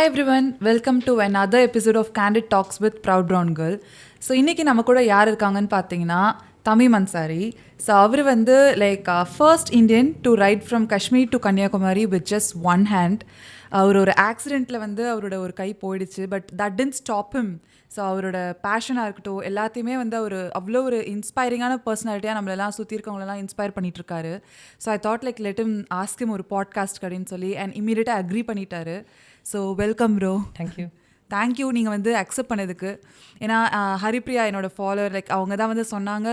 Hi everyone, welcome to another episode of Candid Talks with Proud Brown Girl. So இன்றைக்கி நம்ம கூட யார் இருக்காங்கன்னு பார்த்தீங்கன்னா தமீம் அன்சாரி. ஸோ அவர் வந்து first Indian to ride from Kashmir to Kanniyakumari with just one hand. அவர் ஒரு ஆக்சிடெண்ட்டில் வந்து அவரோட ஒரு கை போயிடுச்சு, but that didn't stop him. So அவரோட பேஷனாக இருக்கட்டும் எல்லாத்தையுமே வந்து அவர் அவ்வளோ ஒரு இன்ஸ்பைரிங்கான பர்சனாலிட்டியாக நம்மளெல்லாம் சுற்றி இருக்கவங்களெல்லாம் இன்ஸ்பயர் பண்ணிகிட்ருக்காரு. So I thought let him ask him ஒரு பாட்காஸ்ட் அப்படின்னு சொல்லி அண்ட் இமீடியட்டாக அக்ரி பண்ணிட்டாரு. So welcome bro. தேங்க்யூ நீங்கள் வந்து அக்செப்ட் பண்ணதுக்கு. ஏன்னா ஹரிப்ரியா என்னோடய ஃபாலோவர், அவங்க தான் வந்து சொன்னாங்க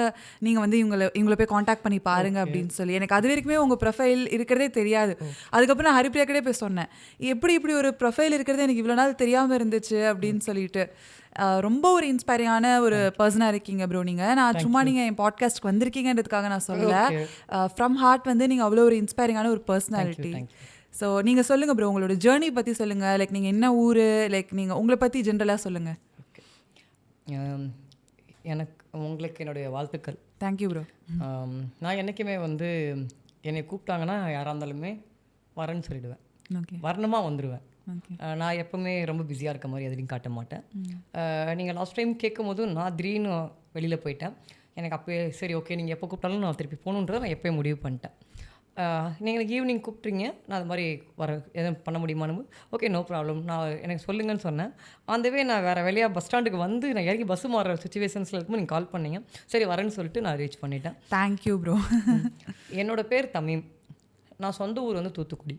நீங்கள் வந்து இவங்களை போய் காண்டாக்ட் பண்ணி பாருங்கள் அப்படின்னு சொல்லி. எனக்கு அது வரைக்குமே உங்கள் ப்ரொஃபைல் இருக்கிறதே தெரியாது. அதுக்கப்புறம் நான் ஹரிப்ரியா கிட்டே போய் சொன்னேன், எப்படி இப்படி ஒரு ப்ரொஃபைல் இருக்கிறதே எனக்கு இவ்வளோ நாள் தெரியாமல் இருந்துச்சு அப்படின்னு சொல்லிட்டு. ரொம்ப ஒரு இன்ஸ்பைரிங்கான ஒரு பர்சனாக இருக்கீங்க ப்ரோ நீங்கள். நான் சும்மா நீங்கள் என் பாட்காஸ்ட்க்கு வந்திருக்கீங்கன்றதுக்காக நான் சொல்லலை. ஃப்ரம் ஹார்ட் வந்து நீங்கள் அவ்வளோ ஒரு இன்ஸ்பைரிங்கான ஒரு பர்சனாலிட்டி. ஸோ நீங்கள் சொல்லுங்கள் ப்ரோ, உங்களோட ஜேர்னி பற்றி சொல்லுங்கள். நீங்கள் என்ன ஊர், நீங்கள் உங்களை பற்றி ஜென்ரலாக சொல்லுங்கள். எனக்கு உங்களுக்கு என்னுடைய வாழ்த்துக்கள். Thank you bro. நான் என்றைக்குமே வந்து என்னை கூப்பிட்டாங்கன்னா யாராக இருந்தாலுமே வரேன்னு சொல்லிவிடுவேன். வரணுமா வந்துடுவேன். நான் எப்போவுமே ரொம்ப பிஸியாக இருக்க மாதிரி எதுலையும் காட்ட மாட்டேன். நீங்கள் லாஸ்ட் டைம் கேட்கும் போது நான் திடீர்னு வெளியில் போயிட்டேன். எனக்கு அப்போயே சரி ஓகே நீங்கள் எப்போ கூப்பிட்டாலும் நான் திருப்பி போகணுன்றதை நான் எப்போயே முடிவு பண்ணிட்டேன். நீங்கள் ஈவினிங் கூப்பிட்றீங்க, நான் அது மாதிரி எதுவும் பண்ண முடியுமான்னு, ஓகே நோ ப்ராப்ளம், நான் எனக்கு சொல்லுங்கன்னு சொன்னேன். அந்தவே நான் வேறு வேலையாக பஸ் ஸ்டாண்டுக்கு வந்து நான் இறங்கி பஸ்ஸு மாறுற சுச்சுவேஷன்ஸில் இருக்கும்போது நீங்கள் கால் பண்ணீங்க. சரி வரேன்னு சொல்லிட்டு நான் ரீச் பண்ணிட்டேன். Thank you bro. என்னோடய பேர் தமீம். நான் சொந்த ஊர் வந்து தூத்துக்குடி.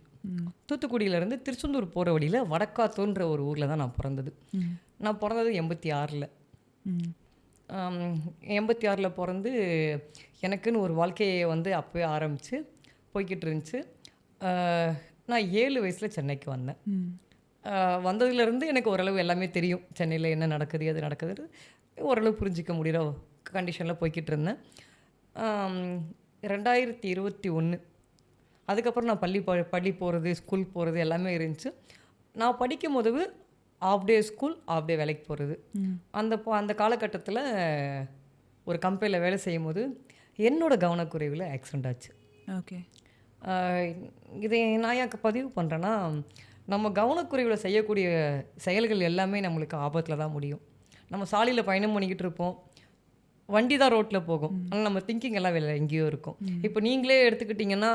தூத்துக்குடியிலேருந்து திருச்செந்தூர் போகிற வழியில் வடக்காத்தூன்ற ஒரு ஊரில் தான் நான் பிறந்தது. நான் பிறந்தது 86. 86 பிறந்து எனக்குன்னு ஒரு வாழ்க்கையை வந்து அப்போயே ஆரம்பித்து போய்கிட்டு இருந்துச்சு. நான் 7 வயசில் சென்னைக்கு வந்தேன். வந்ததுலேருந்து எனக்கு ஓரளவு எல்லாமே தெரியும். சென்னையில் என்ன நடக்குது எது நடக்குது ஓரளவு புரிஞ்சிக்க முடிகிற கண்டிஷனில் போய்கிட்டு இருந்தேன். 2021 அதுக்கப்புறம் நான் பள்ளி போகிறது, ஸ்கூல் போகிறது எல்லாமே இருந்துச்சு. நான் படிக்கும் போது ஆஃப் டே ஸ்கூல், ஆஃப் டே வேலைக்கு போகிறது. அந்த காலகட்டத்தில் ஒரு கம்பெனியில் வேலை செய்யும் போது என்னோடய கவனக்குறைவில் ஆக்சிடெண்ட் ஆச்சு. ஓகே. இதை நான் ஏன் பதிவு பண்ணுறேன்னா, நம்ம கவனக்குறைவில் செய்யக்கூடிய செயல்கள் எல்லாமே நம்மளுக்கு ஆபத்தில் தான் முடியும். நம்ம சாலையில் பயணம் பண்ணிக்கிட்டு இருப்போம், வண்டி தான் ரோட்டில் போகும், ஆனால் நம்ம திங்கிங் எல்லாம் வேலை எங்கேயோ இருக்கும். இப்போ நீங்களே எடுத்துக்கிட்டிங்கன்னா,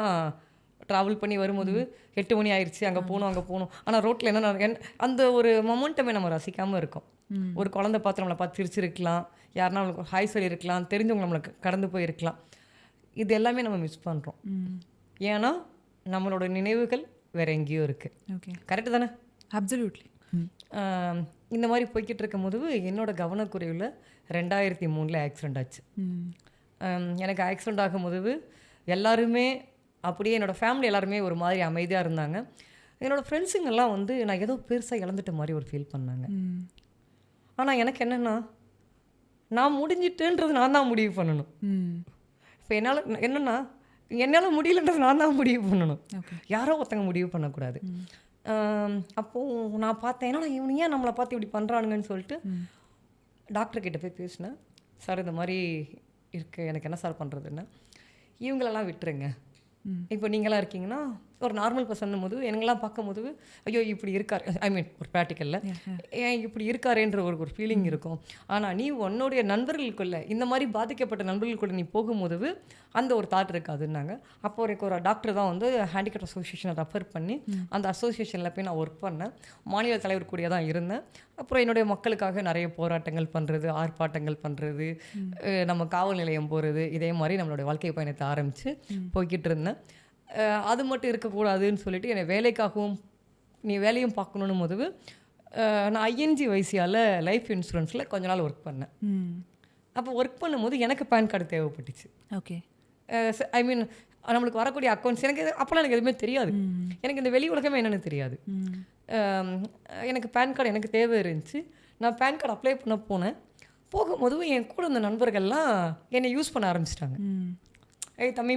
ட்ராவல் பண்ணி வரும்போது 8 மணி ஆயிடுச்சு, அங்கே போகணும், ஆனால் ரோட்டில் என்ன அந்த ஒரு மொமெண்டமே நம்ம ரசிக்காமல் இருக்கோம். ஒரு குழந்தை பார்த்து நம்மளை பார்த்து சிரிச்சிருக்கலாம், யாருன்னா நம்மளுக்கு ஹாய் சொல்லியிருக்கலாம், தெரிஞ்சவங்க நம்மளுக்கு கடந்து போயிருக்கலாம். இது எல்லாமே நம்ம மிஸ் பண்ணுறோம். ஏன்னா நம்மளோட நினைவுகள் வேறு எங்கேயோ இருக்குது. ஓகே, கரெக்டு தானே? அப்சல்யூட்லி. இந்த மாதிரி போய்கிட்டு இருக்கும் போது என்னோடய கவனக்குறைவில் 2003 ஆக்சிடெண்ட் ஆச்சு. எனக்கு ஆக்சிடெண்ட் ஆகும்போது எல்லாருமே அப்படியே என்னோடய ஃபேமிலி எல்லாருமே ஒரு மாதிரி அமைதியாக இருந்தாங்க. என்னோடய ஃப்ரெண்ட்ஸுங்கெல்லாம் வந்து நான் ஏதோ பெருசாக இழந்துட்ட மாதிரி ஒரு ஃபீல் பண்ணாங்க. ஆனால் எனக்கு என்னென்னா, நான் முடிஞ்சிட்டுன்றது நான் தான் முடிவு பண்ணணும். இப்போ என்னால் முடியலன்றது நான் தான் முடிவு பண்ணணும், யாரோ ஒருத்தங்க முடிவு பண்ணக்கூடாது. அப்போது நான் பார்த்தேன், ஏன்னா இவனு ஏன் நம்மளை பார்த்து இப்படி பண்ணுறானுங்கன்னு சொல்லிட்டு டாக்டர்கிட்ட போய் பேசினேன். சார் இந்த மாதிரி இருக்குது, எனக்கு என்ன சார் பண்ணுறதுன்னு. இவங்களெல்லாம் விட்டுருங்க, இப்போ நீங்களாம் இருக்கீங்கன்னா ஒரு நார்மல் பர்சன் போது எனங்கெல்லாம் பார்க்கும்போது ஐயோ இப்படி இருக்கார், ஐ மீன் ஒரு ப்ராக்டிக்கலில் ஏன் இப்படி இருக்காருன்ற ஒரு ஃபீலிங் இருக்கும். ஆனால் நீ உன்னுடைய நண்பர்களுக்குள்ளே இந்த மாதிரி பாதிக்கப்பட்ட நண்பர்களுக்குள்ளே நீ போகும்போது அந்த ஒரு தாட் இருக்காதுன்னாங்க. அப்போ எனக்கு ஒரு டாக்டர் தான் வந்து ஹேண்டிகேப்ட் அசோசியேஷனை ரெஃபர் பண்ணி அந்த அசோசியேஷனில் போய் நான் ஒர்க் பண்ணேன். மாநில தலைவர் கூடிய தான் இருந்தேன். அப்புறம் என்னுடைய மக்களுக்காக நிறைய போராட்டங்கள் பண்ணுறது, ஆர்ப்பாட்டங்கள் பண்ணுறது, நம்ம காவல் நிலையம் போகிறது, இதே மாதிரி நம்மளுடைய வாழ்க்கை பயணத்தை ஆரம்பித்து போய்கிட்டு இருந்தேன். அது மட்டும் இருக்கக்கூடாதுன்னு சொல்லிட்டு என்னை வேலைக்காகவும் நீ வேலையும் பார்க்கணுன்னு போது நான் INGYCயால் லைஃப் இன்சூரன்ஸில் கொஞ்ச நாள் ஒர்க் பண்ணேன். அப்போ ஒர்க் பண்ணும்போது எனக்கு பேன் கார்டு தேவைப்பட்டுச்சு. ஓகே. ஐ மீன் நம்மளுக்கு வரக்கூடிய அக்கௌண்ட்ஸ் எனக்கு அப்போலாம் எனக்கு எதுவுமே தெரியாது. எனக்கு இந்த வெளி உலகமே என்னென்னு தெரியாது. எனக்கு பேன் கார்டு எனக்கு தேவை இருந்துச்சு. நான் பேன் கார்டு அப்ளை பண்ண போகும்போது என் கூட இந்த நண்பர்கள்லாம் என்னை யூஸ் பண்ண ஆரம்பிச்சிட்டாங்க. ஏய் தம்பி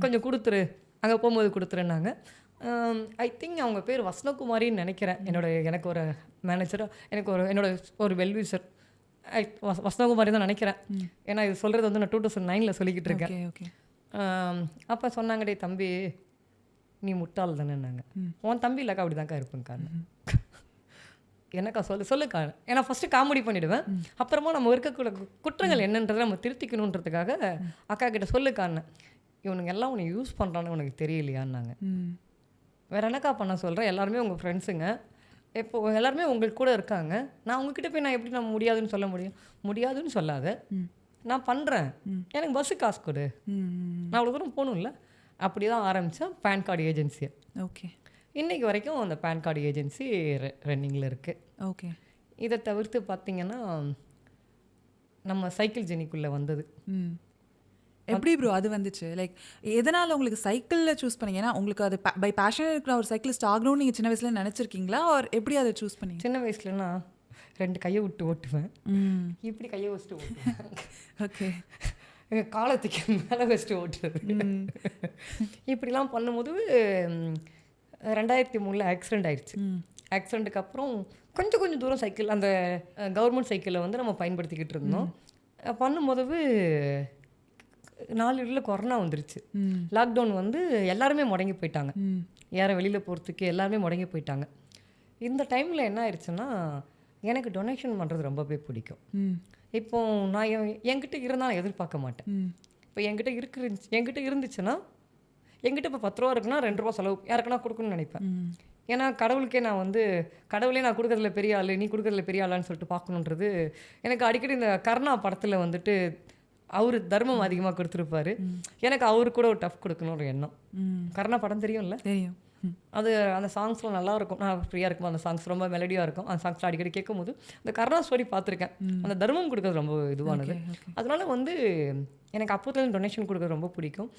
கொஞ்சம் கொடுத்துரு, அங்கே போகும்போது கொடுத்துருன்னாங்க. ஐ திங்க் அவங்க பேர் வசனகுமாரின்னு நினைக்கிறேன். எனக்கு ஒரு மேனேஜராக எனக்கு என்னோட ஒரு வெல்விஷர் வசனகுமாரி தான் நினைக்கிறேன். ஏன்னா இது சொல்கிறது வந்து நான் 2009 சொல்லிக்கிட்டு இருக்கேன். ஓகே. அப்போ சொன்னாங்கடே தம்பி நீ முட்டாள் தானேன்னாங்க. உன் தம்பி இல்லைக்கா அப்படி தான்க்கா இருப்பேங்க்கா. என்னக்கா சொல்லுக்கா. ஏன்னா ஃபஸ்ட்டு காமெடி பண்ணிவிடுவேன். அப்புறமா நம்ம இருக்கக்கூடிய குற்றங்கள் என்னன்றதை நம்ம திருத்திக்கணுன்றதுக்காக அக்கா கிட்ட சொல்லுக்கான்னு. இவனுங்க எல்லாம் உன்னை யூஸ் பண்ணுறான்னு உனக்கு தெரியலையான்னாங்க. வேறு என்னக்கா பண்ண சொல்கிறேன், எல்லாருமே உங்கள் ஃப்ரெண்ட்ஸுங்க, இப்போது எல்லாருமே உங்களுக்கு கூட இருக்காங்க. நான் உங்ககிட்ட போய் நான் எப்படி நம்ம முடியாதுன்னு சொல்ல முடியும்? முடியாதுன்னு சொல்லாத, நான் பண்ணுறேன், எனக்கு பஸ்ஸு காசு கொடு, நான் அவ்வளோ தூரம் போகணும்ல. அப்படி தான் ஆரம்பித்தேன் பேன் கார்டு ஏஜென்சியை. ஓகே. இன்றைக்கி வரைக்கும் அந்த பேன் கார்டு ஏஜென்சி ரன்னிங்கில் இருக்குது. ஓகே. இதை தவிர்த்து பார்த்திங்கன்னா நம்ம சைக்கிள் ஜெனிக்குள்ளே வந்தது. எப்படி ப்ரோ அது வந்துச்சு? லைக் எதனால் உங்களுக்கு சைக்கிளில் சூஸ் பண்ணீங்க? ஏன்னா உங்களுக்கு அது பை பேஷன் இருக்கிற ஒரு சைக்கிளிஸ்ட் ஆகணும்னு நீங்கள் சின்ன வயசுல நினச்சிருக்கீங்களா? ஒரு எப்படி அதை சூஸ் பண்ணீங்க? சின்ன வயசுலனா 2 கையை விட்டு ஓட்டுவேன், இப்படி கையை வச்சுட்டு ஓட்டுவேன். ஓகே. எங்கள் காலத்துக்கு மேலே வச்சுட்டு ஓட்டுறது. இப்படிலாம் பண்ணும்போது 2003 ஆக்சிடெண்ட் ஆயிடுச்சு. ஆக்சிடெண்ட்டுக்கு அப்புறம் கொஞ்சம் தூரம் சைக்கிள், அந்த கவர்மெண்ட் சைக்கிளை வந்து நம்ம பயன்படுத்திக்கிட்டு இருந்தோம். பண்ணும்போது 4 இயரில் கொரோனா வந்துருச்சு. லாக்டவுன் வந்து எல்லாருமே முடங்கி போயிட்டாங்க. யாரை வெளியில் போகிறதுக்கு எல்லாருமே முடங்கி போயிட்டாங்க. இந்த டைமில் என்ன ஆயிடுச்சுன்னா, எனக்கு டொனேஷன் பண்ணுறது ரொம்பவே பிடிக்கும். இப்போது நான் என்கிட்ட இருந்தால் நான் எதிர்பார்க்க மாட்டேன். இப்போ என்கிட்ட இருந்துச்சுன்னா, என்கிட்ட இப்போ 10 ரூபா இருக்குன்னா 2 ரூபா செலவு யாருக்குன்னா கொடுக்கணும்னு நினைப்பேன். ஏன்னா கடவுளுக்கே நான் வந்து கடவுளே நான் கொடுக்கறதுல பெரிய ஆள், நீ கொடுக்கறதுல பெரிய ஆளான்னு சொல்லிட்டு பார்க்கணுன்றது எனக்கு அடிக்கடி இந்த கர்ணா படத்தில் வந்துட்டு அவர் தர்மம் அதிகமாக கொடுத்துருப்பாரு. எனக்கு அவரு கூட ஒரு டஃப் கொடுக்கணும் ஒரு எண்ணம். கர்ணா படம் தெரியும்ல? தெரியும். அது அந்த சாங்ஸ்லாம் நல்லா இருக்கும். நான் ஃப்ரீயாக இருக்கும், அந்த சாங்ஸ் ரொம்ப மெலடியாக இருக்கும். அந்த சாங்ஸ்லாம் அடிக்கடி கேட்கும்போது அந்த கர்ணா ஸ்டோரி பார்த்துருக்கேன். அந்த தர்மம் கொடுக்கறது ரொம்ப இதுவானது. அதனால வந்து எனக்கு அப்போதுலேருந்து டொனேஷன் கொடுக்கறது ரொம்ப பிடிக்கும்.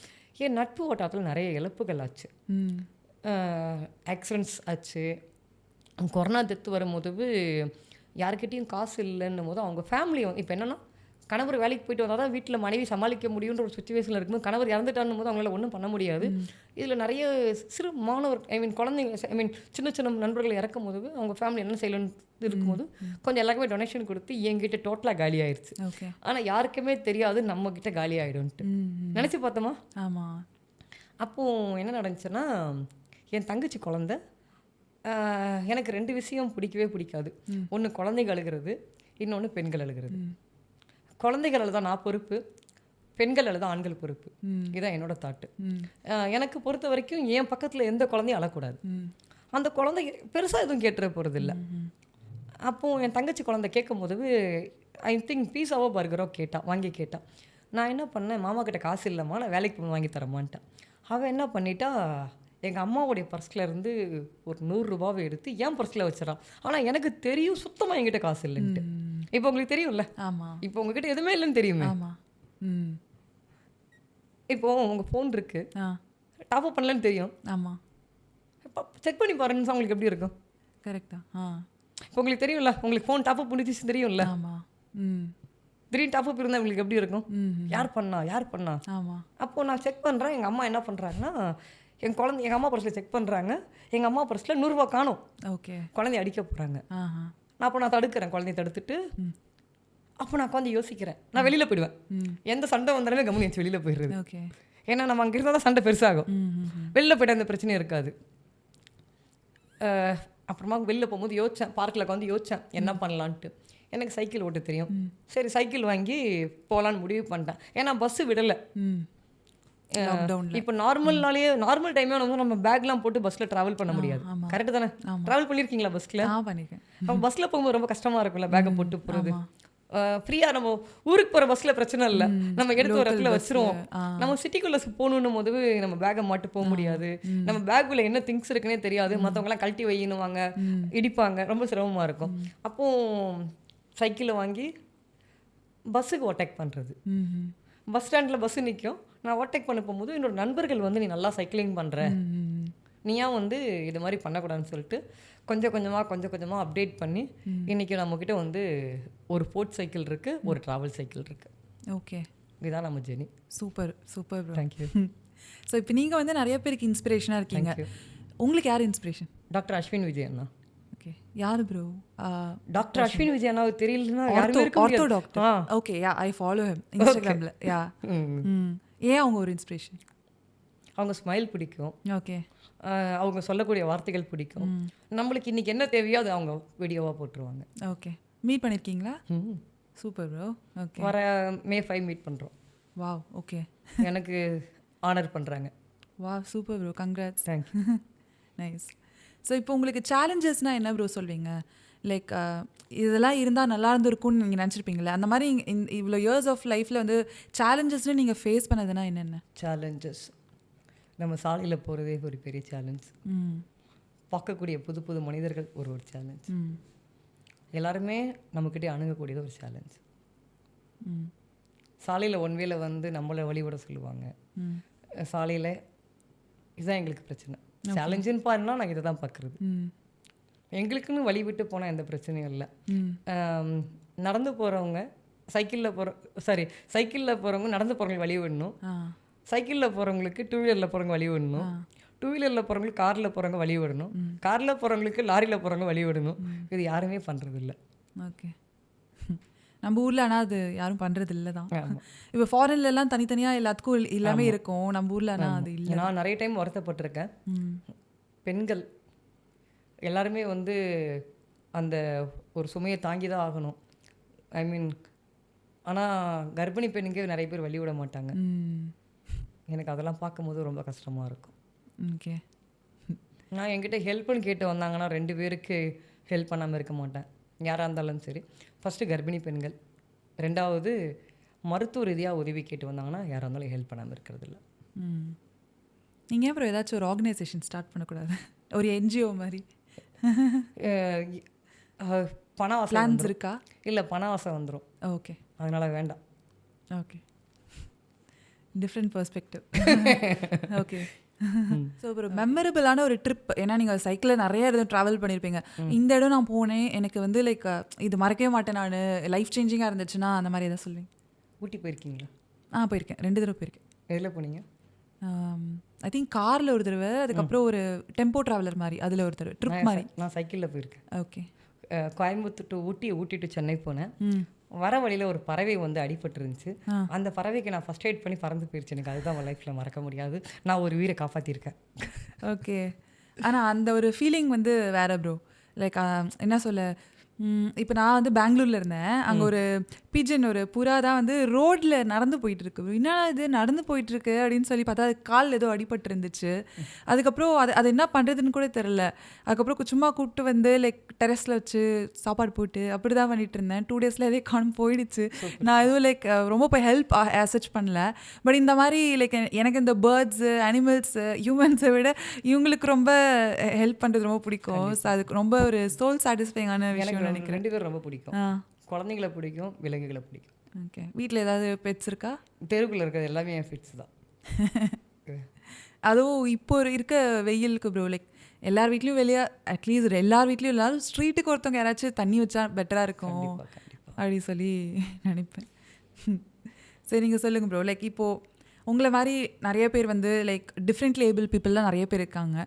என் நட்பு ஓட்டத்தில் நிறைய இழப்புகள் ஆச்சு, ஆக்சிடென்ட்ஸ் ஆச்சு. கொரோனா டெத்து வரும்போது யாருக்கிட்டையும் காசு இல்லைன்னும் போது அவங்க ஃபேமிலி இப்போ என்னென்னா, கணவர் வேலைக்கு போயிட்டு வந்தால் தான் வீட்டில் மனைவி சமாளிக்க முடியுன்ற ஒரு சுச்சுவேஷனில் இருக்கும்போது கணவர் இறந்துட்டான்னும் போது அவங்களால ஒன்றும் பண்ண முடியாது. இதில் நிறைய சிறு மாணவர் குழந்தைங்க சின்ன நண்பர்கள் இறக்கும் போது அவங்க ஃபேமிலி என்ன செய்யலன்னு இருக்கும்போது கொஞ்சம் எல்லாருக்குமே டொனேஷன் கொடுத்து என்கிட்ட டோட்டலாக காலி ஆயிடுச்சு. ஆனால் யாருக்குமே தெரியாது நம்மக்கிட்ட காலி ஆகிடும்ன்ட்டு நினச்சி பார்த்தோமா. ஆமாம். அப்போது என்ன நடந்துச்சுன்னா, என் தங்கச்சி குழந்தை, எனக்கு 2 விஷயம் பிடிக்கவே பிடிக்காது. ஒன்று குழந்தைகள் அழுகிறது, இன்னொன்று பெண்கள் அழுகிறது. குழந்தைகள் அழுதான் நான் பொறுப்பு, பெண்கள் அழுதான் ஆண்கள் பொறுப்பு. இதுதான் என்னோட தாட்டு. எனக்கு பொறுத்த வரைக்கும் என் பக்கத்தில் எந்த குழந்தையும் அழக்கூடாது. அந்த குழந்தை பெருசாக எதுவும் கேட்டுற போகிறது இல்லை. அப்போது என் தங்கச்சி குழந்தை கேட்கும் போது ஐ திங்க் பீஸாவோ பர்கரோ வாங்கி கேட்டான். நான் என்ன பண்ணேன், மாமா கிட்ட காசு இல்லைம்மா, நான் வேலைக்கு போய் வாங்கி தரமான்ட்டேன். அவன் என்ன பண்ணிட்டா, எங்கள் அம்மாவுடைய பர்ஸில் இருந்து ஒரு 100 ரூபாவை எடுத்து என் பர்ஸில் வச்சிடறான். ஆனால் எனக்கு தெரியும் சுத்தமாக என்கிட்ட காசு இல்லைன்ட்டு. இப்போ உங்களுக்கு தெரியும்ல? ஆமாம். இப்போ உங்ககிட்ட எதுவுமே இல்லைன்னு தெரியுமே. ஆமாம். இப்போது உங்கள் ஃபோன் இருக்குது, டாப் அப் பண்ணலன்னு தெரியும். ஆமாம். இப்போ செக் பண்ணி பாருன்னு உங்களுக்கு எப்படி இருக்கும்? கரெக்டாக. இப்போ உங்களுக்கு தெரியும்ல, உங்களுக்கு ஃபோன் டாப் அப் பண்ணிச்சு தெரியும்ல. ஆமாம். திடீர்னு டாப் அப் இருந்தால் உங்களுக்கு எப்படி இருக்கும்? யார் பண்ணா? ஆமாம். அப்போது நான் செக் பண்ணுறேன், எங்கள் அம்மா என்ன பண்ணுறாங்கன்னா, எங்கள் அம்மா பர்ஸில் செக் பண்ணுறாங்க, எங்கள் அம்மா பர்ஸில் 100 ரூபா காணும். ஓகே. குழந்தைய அடிக்க போகிறாங்க. நான் தடுக்கிறேன், குழந்தைய தடுத்துட்டு அப்போ நான் உட்காந்து யோசிக்கிறேன். நான் வெளியில் போயிடுவேன், எந்த சண்டை வந்தாலுமே கம்முனு வச்சு வெளியில் போயிடுறது. ஓகே. ஏன்னா நம்ம அங்கே இருந்தால் தான் சண்டை பெருசாகும். வெளியில் போய்ட்டு அந்த பிரச்சனையும் இருக்காது. அப்புறமா வெளியில் போகும்போது யோசித்தேன், பார்க்கில் உட்காந்து யோசித்தேன் என்ன பண்ணலான்ட்டு. எனக்கு சைக்கிள் ஓட்ட தெரியும், சரி சைக்கிள் வாங்கி போகலான்னு முடிவு பண்ணிட்டேன். ஏன்னா பஸ்ஸு விடலை. இப்போ நார்மல் டைமே நம்ம பேக்லாம் போட்டு பஸ்ஸில் ட்ராவல் பண்ண முடியாது. கரெக்டு தானே? ட்ராவல் பண்ணியிருக்கீங்களா பஸ்ஸில்? நம்ம பஸ்ஸில் போகும்போது ரொம்ப கஷ்டமாக இருக்கும்ல பேக்கை போட்டு போகிறது. ஃப்ரீயாக நம்ம ஊருக்கு போகிற பஸ்ஸில் பிரச்சனை இல்லை, நம்ம எடுத்து ஒரு இடத்துல வச்சுருவோம். நம்ம சிட்டிக்குள்ளே போகணுன்னும் போது நம்ம பேக்கை மாட்டு போக முடியாது. நம்ம பேக்குள்ளே என்ன திங்ஸ் இருக்குன்னே தெரியாது. மற்றவங்களாம் கழட்டி வையினுவாங்க, இடிப்பாங்க, ரொம்ப சிரமமாக இருக்கும். அப்போது சைக்கிளை வாங்கி பஸ்ஸுக்கு ஓவர்டேக் பண்ணுறது. பஸ் ஸ்டாண்டில் பஸ்ஸு நிற்கும், நான் ஓவர்டேக் பண்ண போகும்போது என்னோட நண்பர்கள் வந்து நீ நல்லா சைக்கிளிங் பண்ணுற, நீ ஏன் வந்து இது மாதிரி பண்ணக்கூடாதுன்னு சொல்லிட்டு கொஞ்சம் கொஞ்சமாக அப்டேட் பண்ணி இன்றைக்கி நம்மக்கிட்ட வந்து ஒரு ஸ்போர்ட்ஸ் சைக்கிள் இருக்குது, ஒரு ட்ராவல் சைக்கிள் இருக்குது. ஓகே. இதுதான் நம்ம journey. Super bro. Thank you. So இப்போ நீங்கள் வந்து நிறைய பேருக்கு இன்ஸ்பிரேஷனாக இருக்கீங்க. உங்களுக்கு யார் இன்ஸ்பிரேஷன்? டாக்டர் அஸ்வின் விஜய் அண்ணா. ஓகே. யார் ப்ரோ? டாக்டர் அஸ்வின் விஜய் அண்ணா தெரியலன்னா ortho doctor. Okay. Yeah, I follow him இன்ஸ்டாகிராமில். யா. ஏன் அவங்க ஒரு இன்ஸ்பிரேஷன்? அவங்க ஸ்மைல் பிடிக்கும். ஓகே. அவங்க சொல்லக்கூடிய வார்த்தைகள் பிடிக்கும். நம்மளுக்கு இன்றைக்கி என்ன தேவையோ அது அவங்க வீடியோவாக போட்டுருவாங்க. ஓகே. மீட் பண்ணியிருக்கீங்களா? Super bro. ஓகே. வர May 5 மீட் பண்ணுறோம். வாவ். ஓகே. எனக்கு ஆனர் பண்ணுறாங்க. Wow, super bro, congrats. Thank you. Nice. So இப்போ உங்களுக்கு சேலஞ்சஸ்னால் என்ன ப்ரோ சொல்வீங்க? லைக் இதெல்லாம் இருந்தால் நல்லா இருந்திருக்கும்னு நீங்கள் நினச்சிருப்பீங்களே, அந்த மாதிரி இவ்வளோ இயர்ஸ் ஆஃப் லைஃப்பில் வந்து சேலஞ்சஸ்னு நீங்கள் ஃபேஸ் பண்ணதுன்னா என்னென்ன சேலஞ்சஸ்? நம்ம சாலையில் போகிறதே ஒரு பெரிய சேலஞ்ச். பார்க்கக்கூடிய புது புது மனிதர்கள் ஒரு சேலஞ்ச். எல்லாருமே நம்மக்கிட்டே அணுகக்கூடியது ஒரு சேலஞ்ச். சாலையில் ஒன்வேல வந்து நம்மளை வழிவிட சொல்லுவாங்க. சாலையில் இதுதான் எங்களுக்கு பிரச்சனை. சேலஞ்சுன்னு பாருன்னா நாங்கள் இதை தான் பார்க்குறது. எங்களுக்குன்னு வழி விட்டு போனால் எந்த பிரச்சனையும் இல்லை. நடந்து போகிறவங்க சைக்கிளில் போகிறவங்க நடந்து போகிறவங்களுக்கு வழி விடணும். சைக்கிளில் போகிறவங்களுக்கு டூ வீலரில் போகிறவங்க வழி விடணும். டூ வீலரில் போகிறவங்களுக்கு காரில் போகிறவங்க வழி விடணும். காரில் போகிறவங்களுக்கு லாரியில் போகிறவங்க வழி விடணும். இது யாருமே பண்ணுறதில்ல. ஓகே. நம்ம ஊரில் ஆனால் அது யாரும் பண்ணுறது இல்லை தான். இப்போ ஃபாரின்லலாம் தனித்தனியாக எல்லாத்துக்கும் எல்லாமே இருக்கும். நம்ம ஊரில் ஆனால் அது இல்லை. நான் நிறைய டைம் வருத்தப்பட்டிருக்கேன். பெண்கள் எல்லாருமே வந்து அந்த ஒரு சுமையை தாங்கி தான் ஆகணும். ஐ மீன், ஆனால் கர்ப்பிணி பெண்ணுங்க நிறைய பேர் வழி விட மாட்டாங்க. எனக்கு அதெல்லாம் பார்க்கும்போது ரொம்ப கஷ்டமாக இருக்கும். ஓகே. நான் என்கிட்ட ஹெல்ப்னு கேட்டு வந்தாங்கன்னா 2 பேருக்கு ஹெல்ப் பண்ணாமல் இருக்க மாட்டேன். யாராக இருந்தாலும் சரி. ஃபஸ்ட்டு கர்ப்பிணி பெண்கள், 2வது மருத்துவ ரீதியாக உதவி கேட்டு வந்தாங்கன்னா யாராக இருந்தாலும் ஹெல்ப் பண்ணாமல் இருக்கிறதில்ல. நீங்கள் அப்புறம் ஏதாச்சும் ஒரு ஆர்கனைசேஷன் ஸ்டார்ட் பண்ணக்கூடாது? ஒரு என்ஜிஓ மாதிரி பண ஆசை பிளான்ஸ் இருக்கா? இல்லை, பண ஆசை வந்துடும். ஓகே. அதனால் வேண்டாம். Okay. Different perspective. Okay. So ஒரு மெமரபிளான ஒரு ட்ரிப், ஏன்னா நீங்கள் சைக்கிளில் நிறைய இடம் ட்ராவல் பண்ணியிருப்பீங்க. இந்த இடம் நான் போனேன், எனக்கு வந்து லைக் இது மறக்கவே மாட்டேன், நான் லைஃப் சேஞ்சிங்காக இருந்துச்சுன்னா அந்த மாதிரி எதாவது சொல்லுவீங்க? ஊட்டி போயிருக்கீங்களா? போயிருக்கேன், 2 தடவை போயிருக்கேன். எதில் போனீங்க? ஐ திங்க் காரில் ஒரு தடவை, அதுக்கப்புறம் ஒரு டெம்போ ட்ராவலர் மாதிரி அதில் ஒரு தடவை ட்ரிப் மாதிரி. நான் சைக்கிளில் போயிருக்கேன். Okay. Coimbatore to Ooty to Chennai போனேன். வர வழியில் ஒரு பறவை வந்து அடிபட்டு இருந்துச்சு. அந்த பறவைக்கு நான் ஃபர்ஸ்ட் எய்ட் பண்ணி பறந்து போயிடுச்சு. எனக்கு அதுதான் அவன் லைஃப்பில் மறக்க முடியாது. நான் ஒரு உயிரை காப்பாற்றிருக்கேன். ஓகே. ஆனால் அந்த ஒரு ஃபீலிங் வந்து வேற ப்ரோ. லைக் என்ன சொல்ல, இப்போ நான் வந்து பெங்களூரில் இருந்தேன். அங்கே ஒரு பிஜன், ஒரு புறா தான் வந்து ரோட்டில் நடந்து போயிட்டுருக்கு. என்னடா இது நடந்து போயிட்டுருக்கு அப்படின்னு சொல்லி பார்த்தா அது கால் ஏதோ அடிபட்டு இருந்துச்சு. அதுக்கப்புறம் அது என்ன பண்ணுறதுன்னு கூட தெரில. அதுக்கப்புறம் சும்மா கூப்பிட்டு வந்து லைக் டெரஸில் வச்சு சாப்பாடு போட்டு அப்படி தான் பண்ணிட்டு இருந்தேன். 2 டேஸில் அதே காணும் போயிடுச்சு. நான் எதுவும் லைக் ரொம்ப போய் ஹெல்ப் சர்ச் பண்ணல. பட் இந்த மாதிரி லைக் எனக்கு இந்த பேர்ட்ஸு, அனிமல்ஸு, ஹியூமன்ஸை விட இவங்களுக்கு ரொம்ப ஹெல்ப் பண்ணுறது ரொம்ப பிடிக்கும். ஸோ அதுக்கு ரொம்ப ஒரு சோல் சாட்டிஸ்ஃபைங்கான விஷயம் நினைக்கிறேன். 2 பேரும் ரொம்ப பிடிக்கும். குழந்தைங்களை பிடிக்கும், விலங்குகளை பிடிக்கும். ஓகே. வீட்டில் ஏதாவது பெட்ஸ் இருக்கா? தெருவுக்குள்ள இருக்கிறது எல்லாமே என் பெட்ஸ் தான். அதுவும் இப்போ இருக்க வெயிலுக்கு ப்ரோ, லைக் எல்லார் வீட்லேயும் வெளியே, அட்லீஸ்ட் எல்லார் வீட்லேயும் இல்லாத ஸ்ட்ரீட்டுக்கு ஒருத்தவங்க யாராச்சும் தண்ணி வச்சா பெட்டராக இருக்கும் அப்படி சொல்லி நினைப்பேன். சரி, நீங்கள் சொல்லுங்கள் ப்ரோ. லைக் இப்போது உங்களை மாதிரி நிறைய பேர் வந்து லைக் டிஃப்ரெண்ட் லேபிள் பீப்புளெலாம் நிறைய பேர் இருக்காங்க.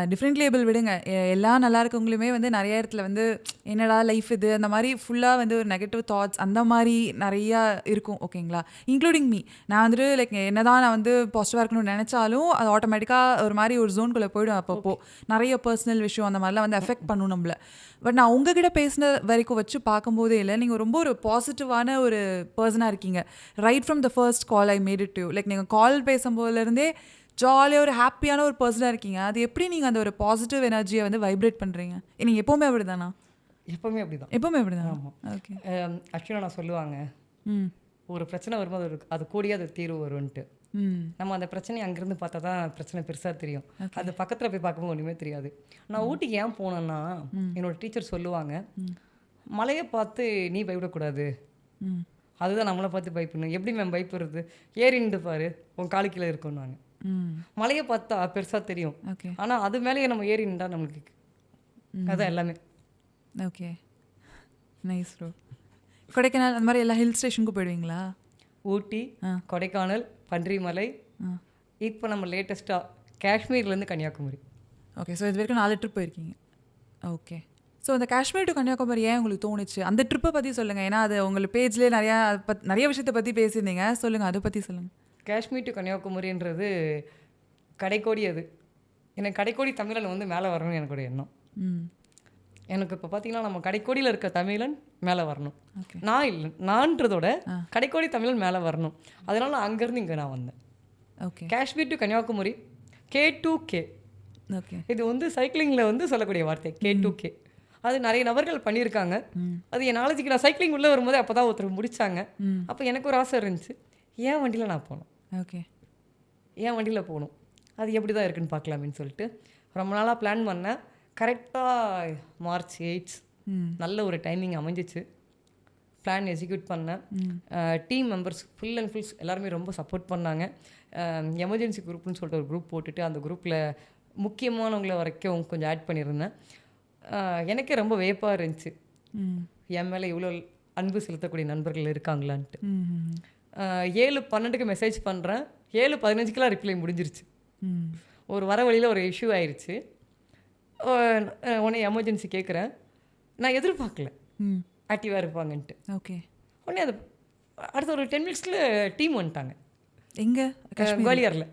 டிஃப்ரெண்ட் லேபிள் விடுங்க, எல்லாம் நல்லா இருக்கவங்களுமே வந்து நிறைய இடத்துல வந்து என்னடா லைஃப் இது, அந்த மாதிரி ஃபுல்லாக வந்து ஒரு நெகட்டிவ் தாட்ஸ் அந்த மாதிரி நிறையா இருக்கும். ஓகேங்களா? Including me. நான் வந்துட்டு லைக் என்னதான் நான் வந்து பாசிட்டிவாக இருக்கணும்னு நினச்சாலும் அது ஆட்டோமேட்டிக்காக ஒரு மாதிரி ஒரு ஜோன்குள்ளே போய்டும். அப்பப்போ நிறைய பர்சனல் விஷயம் அந்த மாதிரிலாம் வந்து எஃபெக்ட் பண்ணும் நம்மளை. பட் நான் உங்ககிட்ட பேசின வரைக்கும் வச்சு பார்க்கும்போதே இல்லை, நீங்கள் ரொம்ப ஒரு பாசிட்டிவான ஒரு பர்சனாக இருக்கீங்க. Right from the first call I made it you. Like நீங்கள் கால் பேசும்போதுலேருந்தே ஜாலியாக ஒரு ஹாப்பியான ஒரு பர்சனாக இருக்கீங்க. அது எப்படி நீங்கள் அந்த ஒரு பாசிட்டிவ் எனர்ஜியை வந்து வைப்ரேட் பண்ணுறீங்க? நீங்கள் எப்போவுமே அப்படி தானா? எப்போவுமே அப்படி தான். எப்போவுமே அப்படி தான். ஓகே. ஆக்சுவலாக நான் சொல்லுவாங்க, ஒரு பிரச்சனை வரும்போது அது கூடிய அது தீர்வு வரும்ன்ட்டு. நம்ம அந்த பிரச்சனையை அங்கேருந்து பார்த்தா தான் பிரச்சனை பெருசாக தெரியும். அது பக்கத்தில் போய் பார்க்கும்போது ஒன்றுமே தெரியாது. நான் ஊட்டிக்கு ஏன் போனேன்னா, என்னோடய டீச்சர் சொல்லுவாங்க, மலையை பார்த்து நீ பயப்படக்கூடாது, அதுதான் நம்மளை பார்த்து பயப்படணும். எப்படி மேம் பயப்படுறது? ஏறிண்டு பாரு, உன் காலு கீழே இருக்கும்னாங்க. மலையை பார்த்தா பெருசாக தெரியும், ஆனால் அது மேலேயே நம்ம ஏறி நின்றா நம்மளுக்கு அதான் எல்லாமே. Okay, nice bro. கொடைக்கானல் அந்த மாதிரி எல்லா ஹில் ஸ்டேஷனுக்கும் போயிடுவீங்களா? ஊட்டி, கொடைக்கானல், பன்றிமலை, இப்போ நம்ம லேட்டஸ்ட்டாக காஷ்மீர்லேருந்து கன்னியாகுமரி. ஓகே. ஸோ இது வரைக்கும் 4 ட்ரிப் போயிருக்கீங்க. ஓகே. ஸோ அந்த காஷ்மீர் டு கன்னியாகுமரி ஏன் உங்களுக்கு தோணுச்சு? அந்த ட்ரிப்பை பற்றி சொல்லுங்கள். ஏன்னா அது உங்களுக்கு பேஜ்லேயே நிறைய விஷயத்தை பற்றி பேசியிருந்தீங்க. சொல்லுங்கள், அதை பற்றி சொல்லுங்கள். காஷ்மீர் டு கன்னியாகுமரின்றது கடைக்கோடி. அது எனக்கு கடைக்கோடி தமிழன் வந்து மேலே வரணும்னு எனக்கு ஒரு எண்ணம். ம். எனக்கு இப்போ பார்த்தீங்கன்னா நம்ம கடைக்கோடியில் இருக்க தமிழன் மேலே வரணும். ஓகே. நான் இல்லை, நான்றதோட கடைக்கோடி தமிழன் மேலே வரணும். அதனால அங்கேருந்து இங்கே நான் வந்தேன். Okay. Kashmir to Kanyakumari K2K. Okay. இது வந்து சைக்கிளிங்கில் வந்து சொல்லக்கூடிய வார்த்தை K2K. அது நிறைய நபர்கள் பண்ணியிருக்காங்க. அது என் நாலேஜுக்கு நான் சைக்கிளிங் உள்ளே வரும்போது அப்போ தான் ஒருத்தர் முடித்தாங்க. அப்போ எனக்கு ஒரு ஆசை இருந்துச்சு, ஏன் வண்டியில் நான் போகணும், ஓகே. ஏன் வண்டியில் போகணும், அது எப்படி தான் இருக்குன்னு பார்க்கலாமேன்னு சொல்லிட்டு ரொம்ப நாளாக பிளான் பண்ணேன். கரெக்டாக March 8 நல்ல ஒரு டைமிங் அமைஞ்சிச்சு. பிளான் எக்ஸிக்யூட் பண்ணேன். Team members full and fools எல்லாருமே ரொம்ப சப்போர்ட் பண்ணாங்க. எமர்ஜென்சி குரூப்னு சொல்லிட்டு ஒரு குரூப் போட்டுட்டு அந்த குரூப்பில் முக்கியமானவங்களை வரைக்கும் கொஞ்சம் ஆட் பண்ணியிருந்தேன். எனக்கே ரொம்ப வியப்பாக இருந்துச்சு, என் மேலே இவ்வளோ அன்பு செலுத்தக்கூடிய நண்பர்கள் இருக்காங்களான்ட்டு. 7:12 மெசேஜ் பண்ணுறேன், 7:15 ரிப்ளை முடிஞ்சிருச்சு. ஒரு வர வழியில் ஒரு இஷ்யூ ஆயிடுச்சு. உடனே எமர்ஜென்சி கேட்குறேன், நான் எதிர்பார்க்கல ஆக்டிவாக இருப்பாங்கன்ட்டு. ஓகே. உடனே அது அடுத்த ஒரு 10 மினிட்ஸில் டீம் வந்துட்டாங்க. எங்கே? குவாலியரில்.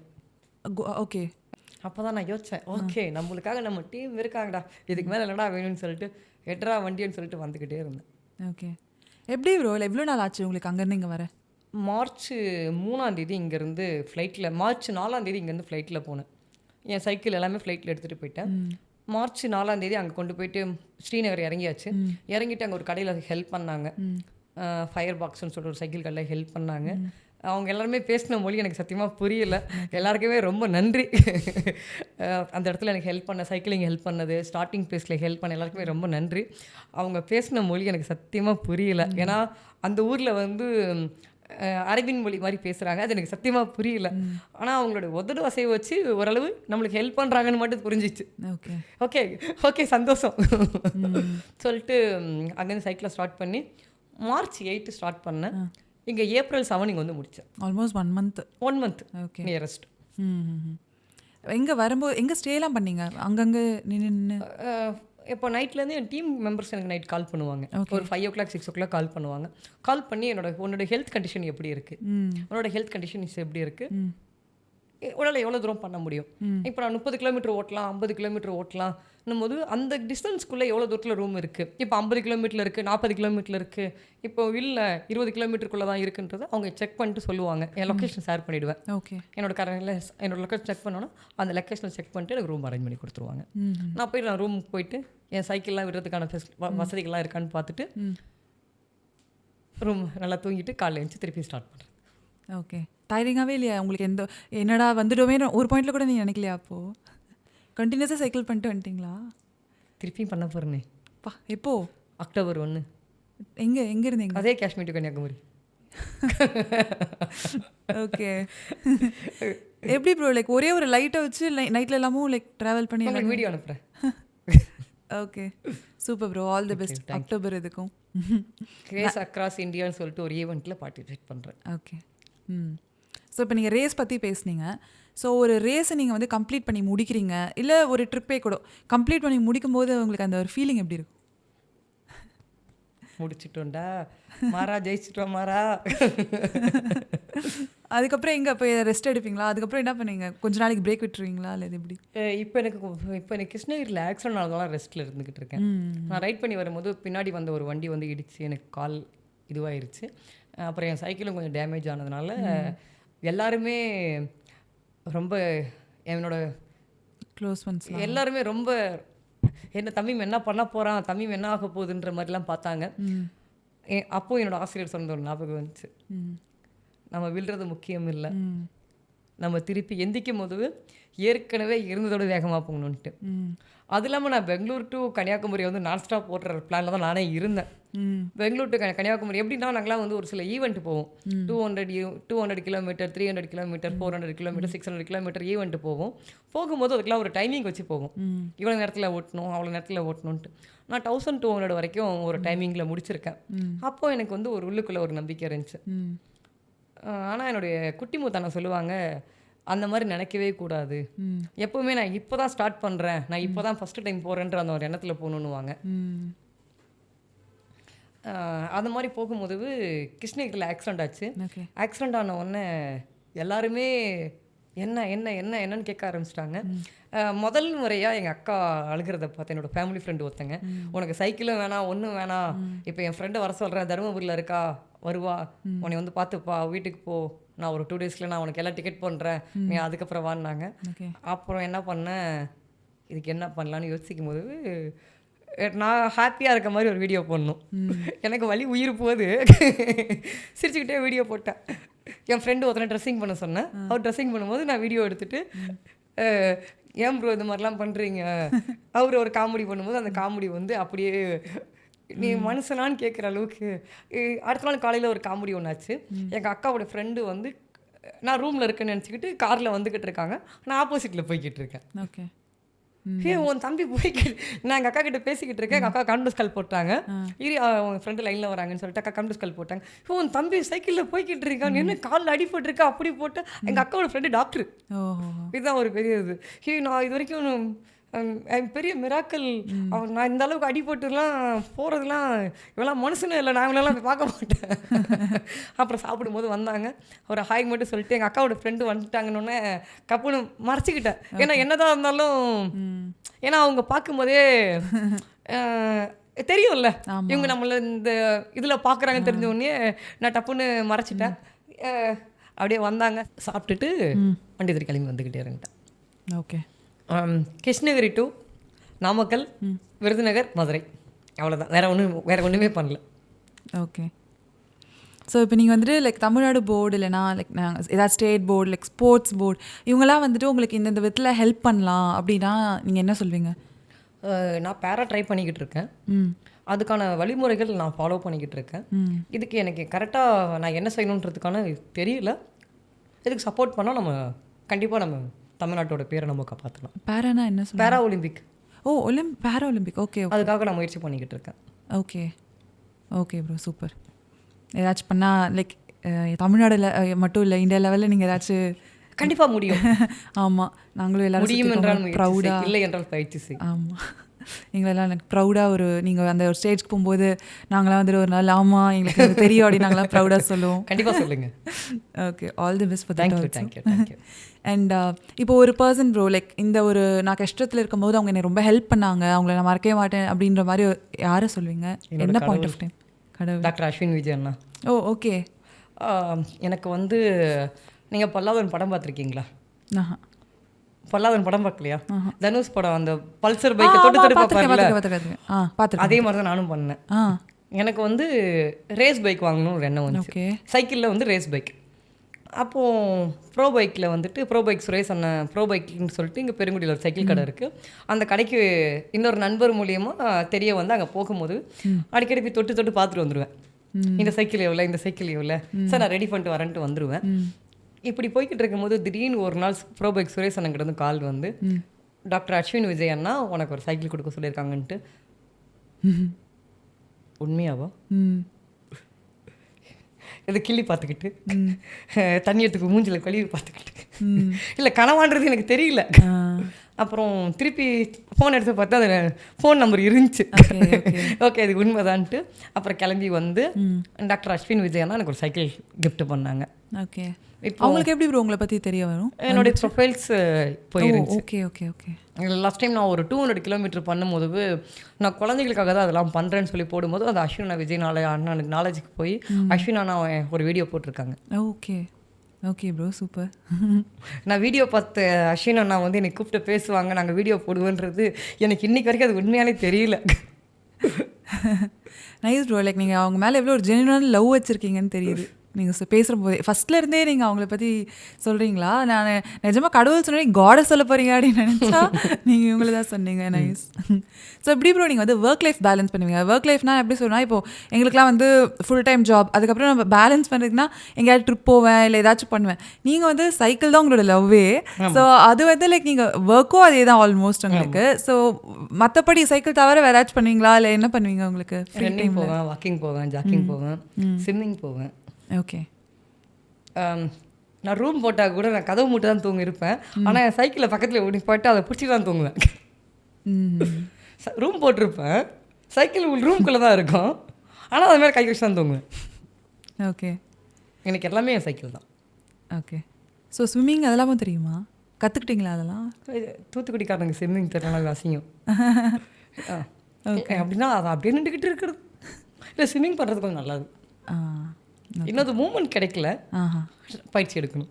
ஓகே. அப்போ தான் நான் யோசித்தேன், ஓகே நம்மளுக்காக நம்ம டீம் இருக்காங்கடா, இதுக்கு மேலே என்னடா வேணும்னு சொல்லிட்டு எட்ரா வண்டின்னு சொல்லிட்டு வந்துக்கிட்டே இருந்தேன். ஓகே. எப்படி ப்ரோ எவ்வளோ நாள் ஆச்சு உங்களுக்கு அங்கேருந்து இங்கே வர? March 3 இங்கேருந்து ஃப்ளைட்டில், March 4 இங்கேருந்து ஃப்ளைட்டில் போனேன். என் சைக்கிள் எல்லாமே ஃப்ளைட்டில் எடுத்துகிட்டு போயிட்டேன். March 4 அங்கே கொண்டு போயிட்டு ஸ்ரீநகர் இறங்கியாச்சு. இறங்கிட்டு அங்கே ஒரு கடையில் ஹெல்ப் பண்ணாங்க. ஃபயர் பாக்ஸ்னு சொல்லிட்டு ஒரு சைக்கிள் கடையில் ஹெல்ப் பண்ணாங்க. அவங்க எல்லாருமே பேசின மொழி எனக்கு சத்தியமாக புரியல. எல்லாருக்குமே ரொம்ப நன்றி. அந்த இடத்துல எனக்கு ஹெல்ப் பண்ண, சைக்கிளிங் ஹெல்ப் பண்ணது, ஸ்டார்டிங் பேஸில் ஹெல்ப் பண்ண எல்லாருக்குமே ரொம்ப நன்றி. அவங்க பேசின மொழி எனக்கு சத்தியமாக புரியல. ஏன்னா அந்த ஊரில் வந்து அரபின் மொழி மாதிரி பேசுகிறாங்க, அது எனக்கு சத்தியமாக புரியல. ஆனால் அவங்களோட உதடு அசைவை வச்சு ஓரளவு நம்மளுக்கு ஹெல்ப் பண்ணுறாங்கன்னு மட்டும் புரிஞ்சிச்சு. ஓகே ஓகே ஓகே சந்தோஷம் சொல்லிட்டு அங்கேருந்து சைக்கிளை ஸ்டார்ட் பண்ணி March 8 ஸ்டார்ட் பண்ணேன். இங்கே April 7 இங்கே வந்து முடித்தேன். Almost 1 month. 1 month okay. Nearest. எங்கே வரும்போது எங்கே ஸ்டேலாம் பண்ணீங்க? அங்கங்கே நின்று இப்போ நைட்லேருந்து என் டீம் மெம்பர்ஸ் எனக்கு நைட் கால் பண்ணுவாங்க. ஒரு 5 o'clock 6 o'clock கால் பண்ணுவாங்க. கால் பண்ணி உன்னோட ஹெல்த் கண்டிஷன் எப்படி இருக்குது, உன்னோட ஹெல்த் கண்டிஷன்ஸ் எப்படி இருக்குது, உடலை எவ்வளோ தூரம் பண்ண முடியும். இப்போ நான் 30 கிலோமீட்டர் ஓட்டலாம், 50 கிலோமீட்டர் ஓட்டலாம் போது அந்த டிஸ்டன்ஸ்க்குள்ளே எவ்வளோ தூரத்தில் ரூம் இருக்குது. இப்போ 50 கிலோமீட்டரில் இருக்குது, 40 கிலோமீட்டரில் இருக்குது, இப்போ இல்லை 20 கிலோமீட்டருக்குள்ளே தான் இருக்குன்றதை அவங்க செக் பண்ணிட்டு சொல்லுவாங்க. என் லொக்கேஷன் ஷேர் பண்ணிவிடுவேன். ஓகே. என்னோட லொக்கேஷன் செக் பண்ணோன்னா அந்த லொக்கேஷனை செக் பண்ணிட்டு எனக்கு ரூம் அரேஞ்ச் பண்ணி கொடுத்துருவாங்க. நான் ரூமுக்கு போயிட்டு என் சைக்கிள்லாம் விடுறதுக்கான வசதிகள்லாம் இருக்கான்னு பார்த்துட்டு ரூம் நல்லா தூங்கிட்டு காலையில் எழுந்துச்சு திருப்பி ஸ்டார்ட் பண்ணுறேன். ஓகே. டயரிங்காகவே இல்லையா உங்களுக்கு? என்னடா வந்துடுமே ஒரு பாயிண்டில் கூட நீங்கள் நினைக்கலையா? அப்போது கண்டினியூஸாக சைக்கிள் பண்ணிட்டு வந்துட்டிங்களா? திருப்பியும் பண்ண போகிறேனே. பா எப்போ? October 1. எங்கே இருந்தீங்க? அதே காஷ்மீர் டு கன்னியாகுமரி. ஓகே. எப்படி ப்ரோ லைக் ஒரே ஒரு லைட்டை வச்சு நைட்டில் எல்லாமும் லைக் ட்ராவல் பண்ணி உங்களுக்கு வீடியோ அனுப்புகிறேன். Okay super bro, all the best. October இதுக்கும் ரேஸ் அக்ராஸ் இந்தியான்னு சொல்லிட்டு ஒரு ஈவெண்ட்டில் பார்ட்டிசிபேட் பண்ணுறேன். ஓகே. ஸோ இப்போ நீங்கள் ரேஸ் பற்றி பேசுனீங்க. ஸோ ஒரு ரேஸை நீங்கள் வந்து கம்ப்ளீட் பண்ணி முடிக்கிறீங்க, இல்லை ஒரு ட்ரிப்பே கூட கம்ப்ளீட் பண்ணி முடிக்கும் போது உங்களுக்கு அந்த ஒரு ஃபீலிங் எப்படி இருக்கும்? முடிச்சிட்டோண்டா மாறா, ஜெயிச்சிட்டோம் மாறா. அதுக்கப்புறம் எங்கே போய் ரெஸ்ட் எடுப்பீங்களா? அதுக்கப்புறம் என்ன பண்ணீங்க? கொஞ்ச நாளைக்கு பிரேக் விட்டுருவீங்களா இல்லை இது எப்படி? இப்போ எனக்கு கிருஷ்ணகிரியில் ஆக்சிடென்ட் ஆனதால ரெஸ்ட்டில் இருந்துக்கிட்டு இருக்கேன். நான் ரைட் பண்ணி வரும்போது பின்னாடி வந்த ஒரு வண்டி வந்து இடிச்சு எனக்கு கால் இதுவாயிருச்சு. அப்புறம் என் சைக்கிளும் கொஞ்சம் டேமேஜ் ஆனதுனால எல்லாருமே ரொம்ப என்னோட க்ளோஸ் ஃப்ரெண்ட்ஸ் எல்லாருமே ரொம்ப என்ன தம்பியும் என்ன பண்ண போகிறான், தம்பியும் என்ன ஆக போகுதுன்ற மாதிரிலாம் பார்த்தாங்க. அப்போ என்னோட ஆசிரியர் சொன்ன ஒரு ஞாபகம் வந்துச்சு, நம்ம விழுறது முக்கியம் இல்லை, நம்ம திருப்பி எந்திக்கும் போது ஏற்கனவே இருந்ததோட வேகமாக போகணுன்ட்டு. அது இல்லாமல் நான் பெங்களூர் டு கன்னியாகுமரி வந்து நான் ஸ்டாப் ஓட்டுற பிளானில் தான் நானே இருந்தேன். பெங்களூர் டு கன்னியாகுமரி எப்படின்னா நாங்களாம் வந்து ஒரு சில ஈவெண்ட் போவோம். 200 kilometre, 300 kilometre, 400 kilometre, 600 kilometre event போவோம். போகும்போது அதுக்கெல்லாம் ஒரு டைமிங் வச்சு போவோம். இவ்வளோ நேரத்தில் ஓட்டணும், அவ்வளோ நேரத்தில் ஓட்டணுன்ட்டு. நான் 1200 வரைக்கும் ஒரு டைமிங்கில் முடிச்சிருக்கேன். அப்போது எனக்கு வந்து ஒரு உள்ளுக்குள்ளே ஒரு நம்பிக்கை இருந்துச்சு. ஆனால் என்னுடைய குட்டி மூத்தான சொல்லுவாங்க, அந்த மாதிரி நினைக்கவே கூடாது, எப்போவுமே நான் இப்போ தான் ஸ்டார்ட் பண்ணுறேன், நான் இப்போ தான் ஃபஸ்ட்டு டைம் போகிறேன்ற அந்த ஒரு எண்ணத்தில் போகணுன்னுவாங்க. அந்த மாதிரி போகும்போது கிருஷ்ணகிரியில் ஆக்சிடெண்ட் ஆச்சு. ஆக்சிடெண்ட் ஆன உடனே எல்லாருமே என்ன என்ன என்ன என்னன்னு கேட்க ஆரம்பிச்சிட்டாங்க. முதல் முறையாக எங்கள் அக்கா அழுகிறத பார்த்தேன். என்னோடய ஃபேமிலி ஃப்ரெண்டு ஒருத்தங்க, உனக்கு சைக்கிளும் வேணாம் ஒன்றும் வேணாம், இப்போ என் ஃப்ரெண்டை வர சொல்கிறேன், தருமபுரியில் இருக்கா, வருவா, உன்னை வந்து பார்த்துப்பா, வீட்டுக்கு போ, நான் ஒரு 2 டேஸில் நான் உனக்கு எல்லாம் டிக்கெட் பண்ணுறேன், நீ அதுக்கப்புறம் வான்னாங்க. அப்புறம் என்ன பண்ணேன், இதுக்கு என்ன பண்ணலான்னு யோசிக்கும் போது நான் ஹாப்பியாக இருக்க மாதிரி ஒரு வீடியோ போடணும். எனக்கு வலி உயிர் போகுது, சிரிச்சுக்கிட்டே வீடியோ போட்டேன். என் ஃப்ரெண்டு ஒருத்தனை ட்ரெஸ்ஸிங் பண்ண சொன்னேன். அவர் ட்ரெஸ்ஸிங் பண்ணும்போது நான் வீடியோ எடுத்துகிட்டு, ஏன் ப்ரோ இந்த மாதிரிலாம் பண்ணுறீங்க, அவர் ஒரு காமெடி பண்ணும்போது அந்த காமெடி வந்து அப்படியே நீ மனுஷனான்னு கேட்குற அளவுக்கு. அடுத்த நாள் காலையில் ஒரு காமெடி ஒன்றாச்சு. எங்கள் அக்காவோட ஃப்ரெண்டு வந்து நான் ரூமில் இருக்கேன்னு நினச்சிக்கிட்டு காரில் வந்துக்கிட்டு இருக்காங்க, நான் ஆப்போசிட்டில் போய்கிட்டு இருக்கேன். ஓகே, உன் தம்பி போய்கிட்டு, நான் எங்கள் அக்கா கிட்ட பேசிக்கிட்டு இருக்கேன். எங்கள் அக்கா கான்ஃபரன்ஸ் கால் போட்டாங்க, உங்கள் ஃப்ரெண்டு லைனில் வராங்கன்னு சொல்லிட்டு அக்கா கான்ஃபரன்ஸ் கால் போட்டாங்க. உன் தம்பி சைக்கிளில் போய்கிட்டு இருக்கான், என்ன காலில் அடிபட்டுருக்கா, அப்படி போட்டு. எங்கள் அக்காவோட ஃப்ரெண்டு டாக்டர். இதுதான் ஒரு பெரிய இது. நான் இது வரைக்கும் பெரிய மிராக்கல். நான் இந்த அளவுக்கு அடிபட்டுலாம் போகிறதுலாம் இவெல்லாம் மனுஷனும் இல்லை, நான் இவளெல்லாம் பார்க்க மாட்டேன். அப்புறம் சாப்பிடும்போது வந்தாங்க, ஒரு ஹாய் மட்டும் சொல்லிட்டு எங்கள் அக்காவோட ஃப்ரெண்டு வந்துட்டாங்கன்னொன்னே கப்புன்னு மறைச்சிக்கிட்டேன். ஏன்னா என்னதான் இருந்தாலும், ஏன்னா அவங்க பார்க்கும்போதே தெரியும்ல இவங்க நம்மள இந்த இதில் பார்க்குறாங்கன்னு தெரிஞ்ச உடனே நான் டப்புன்னு மறைச்சிட்டேன். அப்படியே வந்தாங்க, சாப்பிட்டுட்டு வண்டி எதிரி கிளம்பி வந்துக்கிட்டே இருந்துட்டேன். ஓகே, கிருஷ்ணகிரி டு நாமக்கல், விருதுநகர், மதுரை, அவ்வளோதான். வேறு ஒன்றுமே பண்ணல. ஓகே. ஸோ இப்போ நீங்கள் வந்துட்டு லைக் தமிழ்நாடு போர்டு இல்லைனா லைக் நாங்கள் ஏதாவது state board like sports board இவங்களாம் வந்துட்டு உங்களுக்கு இந்த விதத்தில் ஹெல்ப் பண்ணலாம் அப்படின்னா நீங்கள் என்ன சொல்வீங்க? நான் பேரா ட்ரை பண்ணிக்கிட்டு இருக்கேன். அதுக்கான வழிமுறைகள் நான் ஃபாலோ பண்ணிக்கிட்டு இருக்கேன். இதுக்கு எனக்கு கரெக்டாக நான் என்ன செய்யணுன்றதுக்கான தெரியல. இதுக்கு சப்போர்ட் பண்ணால் நம்ம கண்டிப்பாக நம்ம தமிழ்நாட்டோட பேரை நம்ம காப்பாற்றலாம். பேரானா என்ன சொல்லுங்கள்? பேரா ஒலிம்பிக். ஓ, பேரா ஒலிம்பிக். ஓகே, அதுக்காக நான் முயற்சி பண்ணிக்கிட்டு இருக்கேன். Okay okay bro, super. ஏதாச்சும் பண்ணால் லைக் தமிழ்நாடுல மட்டும் இல்லை, இந்தியா லெவலில் நீங்கள் ஏதாச்சும் கண்டிப்பாக முடியும். ஆமாம், நாங்களும் எல்லாரும் முடியும் என்றால் ப்ரௌடாக, இல்லை என்றால் பயிற்சி செய். ஆமாம், எங்களெல்லாம் எனக்கு ப்ரௌடாக ஒரு நீங்கள் அந்த ஒரு ஸ்டேஜ்க்கு போகும்போது நாங்களாம் வந்துட்டு ஒரு நாள் ஆமாம் எங்களுக்கு தெரியும் அப்படின்னு நாங்களாம் ப்ரௌடாக சொல்லுவோம். கண்டிப்பாக சொல்லுங்கள். Okay, all the best for thank you. Thank you. And இப்போ ஒரு பர்சன் ப்ரோ லைக் இந்த ஒரு நான் கஷ்டத்தில் இருக்கும்போது அவங்க என்னை ரொம்ப ஹெல்ப் பண்ணாங்க, அவங்கள நான் மறக்கவே மாட்டேன் அப்படின்ற மாதிரி யாரை சொல்வீங்க? என்ன பாயிண்ட் ஆஃப் டைம்? கடவுள். டாக்டர் அஸ்வின் விஜய் அண்ணா. ஓ, ஓகே. எனக்கு வந்து நீங்கள் பல்லாவன் படம் பார்த்துருக்கீங்களா? பல்லாவன் படம் பார்க்கலையா? தனுஷ் படம், அந்த பல்சர் பைக்கை தொட்டு தொட்டு பார்ப்பாங்க, அதே மாதிரி தான் நானும் பண்ணேன். எனக்கு வந்து ரேஸ் பைக் வாங்கணும்னு ஒரு எண்ணம் வந்துச்சு. சைக்கிளில் வந்து ரேஸ் பைக். அப்போது ப்ரோ பைக்கில் வந்துட்டு ப்ரோ பைக் சுரேஷ் அண்ணன் ப்ரோ பைக்குன்னு சொல்லிட்டு இங்கே பெருங்குடியில் ஒரு சைக்கிள் கடை இருக்குது. அந்த கடைக்கு இன்னொரு நண்பர் மூலியமாக தெரிய வந்து அங்கே போகும்போது அடிக்கடி போய் தொட்டு தொட்டு பார்த்துட்டு வந்துடுவேன். இந்த சைக்கிள் எவ்வளோ, இந்த சைக்கிள் எவ்வளோ, சார் நான் ரெடி பண்ணிட்டு வரேன்ட்டு வந்துடுவேன். இப்படி போய்கிட்டு இருக்கும்போது திடீர்னு ஒரு நாள் ப்ரோ பைக் சுரேஷ் அண்ணங்கிட்ட வந்து கால் வந்து, டாக்டர் அஸ்வின் விஜய் அண்ணா உனக்கு ஒரு சைக்கிள் கொடுக்க சொல்லியிருக்காங்கன்ட்டு. உண்மையாவா? இதை கிள்ளி பார்த்துக்கிட்டு தண்ணி எடுத்துக்கு மூஞ்சில் கழுவி பார்த்துக்கிட்டு, இல்லை கனவான்றது எனக்கு தெரியல. அப்புறம் திருப்பி ஃபோன் எடுத்து பார்த்தா அதில் ஃபோன் நம்பர் இருந்துச்சு. ஓகே, அது உண்மைதான்ட்டு அப்புறம் கிளம்பி வந்து டாக்டர் அஸ்வின் விஜயன்னா எனக்கு ஒரு சைக்கிள் கிஃப்ட் பண்ணாங்க. ஓகே, இப்போ அவங்களுக்கு எப்படி ப்ரோ உங்களை பற்றி தெரிய வரும்? என்னுடைய ப்ரொஃபைல்ஸ் போயிருந்துச்சு. Okay okay okay. Last time நான் ஒரு 200 கிலோமீட்டர் பண்ணும்போது நான் குழந்தைகளுக்காக தான் அதெல்லாம் பண்ணுறேன்னு சொல்லி போடும்போது அந்த அஸ்வின் விஜய் அண்ணனுக்கு நாலேஜுக்கு போய் அஸ்வின் அண்ணா ஒரு வீடியோ போட்டிருக்காங்க. Okay okay bro, super. நான் வீடியோ பார்த்த அஸ்வின் அண்ணா வந்து என்னை கூப்பிட்டு பேசுவாங்க, நாங்கள் வீடியோ போடுவோன்றது எனக்கு இன்றைக்கி வரைக்கும் அது உண்மையாலே தெரியல. நைஸ் ப்ரோ, லைக் நீங்கள் அவங்க மேலே எவ்வளோ ஒரு ஜென்யூனான லவ் வச்சுருக்கீங்கன்னு தெரியுது நீங்கள் பேசுகிற போதே. ஃபஸ்ட்லேருந்தே நீங்கள் அவங்கள பற்றி சொல்கிறீங்களா? நான் நிஜமாக கடவுள் சொன்னேன் காடை சொல்ல போகிறீங்க அப்படின்னு நினச்சா நீங்கள் இவங்கள தான் சொன்னீங்க. நைஸ். ஸோ எப்படி ப்ரோ நீங்கள் வந்து ஒர்க் லைஃப் பேலன்ஸ் பண்ணுவீங்க? ஒர்க் லைஃப்னா எப்படி சொன்னால், இப்போது எங்களுக்குலாம் வந்து ஃபுல் டைம் ஜாப், அதுக்கப்புறம் நம்ம பேலன்ஸ் பண்ணுறதுக்குன்னா எங்கேயாவது ட்ரிப் போவேன் இல்லை ஏதாச்சும் பண்ணுவேன். நீங்கள் வந்து சைக்கிள் தான் உங்களோட லவ்வே. ஸோ அது வந்து லைக் நீங்கள் ஒர்க்கும் அதே தான் ஆல்மோஸ்ட் உங்களுக்கு. ஸோ மற்றபடி சைக்கிள் தவிர வேறு ஏதாச்சும் பண்ணுவீங்களா இல்லை என்ன பண்ணுவீங்க? உங்களுக்கு ரன்னிங் போவேன், வாக்கிங் போவேன், ஜாக்கிங் போவேன், ஸ்விம்மிங் போவேன். ஓகே. நான் ரூம் போட்டால் கூட நான் கதவு மூட்டு தான் தூங்கியிருப்பேன். ஆனால் என் சைக்கிளில் பக்கத்தில் ஓடி போய்ட்டு அதை பிடிச்சி தான் தூங்குவேன். ரூம் போட்டிருப்பேன், சைக்கிள் ரூம்குள்ளே தான் இருக்கும், ஆனால் அது மாதிரி கை வச்சு தான் தூங்குவேன். ஓகே. எனக்கு எல்லாமே என் சைக்கிள் தான். ஓகே. ஸோ ஸ்விம்மிங் அதெல்லாமும் தெரியுமா? கற்றுக்கிட்டீங்களா அதெல்லாம்? தூத்துக்குடிக்காரங்க ஸ்விம்மிங் தெரியலாம் அசிங்கம். அப்படின்னா அதை அப்படியே நின்றுக்கிட்டு இருக்கிறது. இல்லை, ஸ்விம்மிங் பண்ணுறது கொஞ்சம் நல்லது. இன்னொரு மூமெண்ட் கிடைக்கல, பயிற்சி எடுக்கணும்.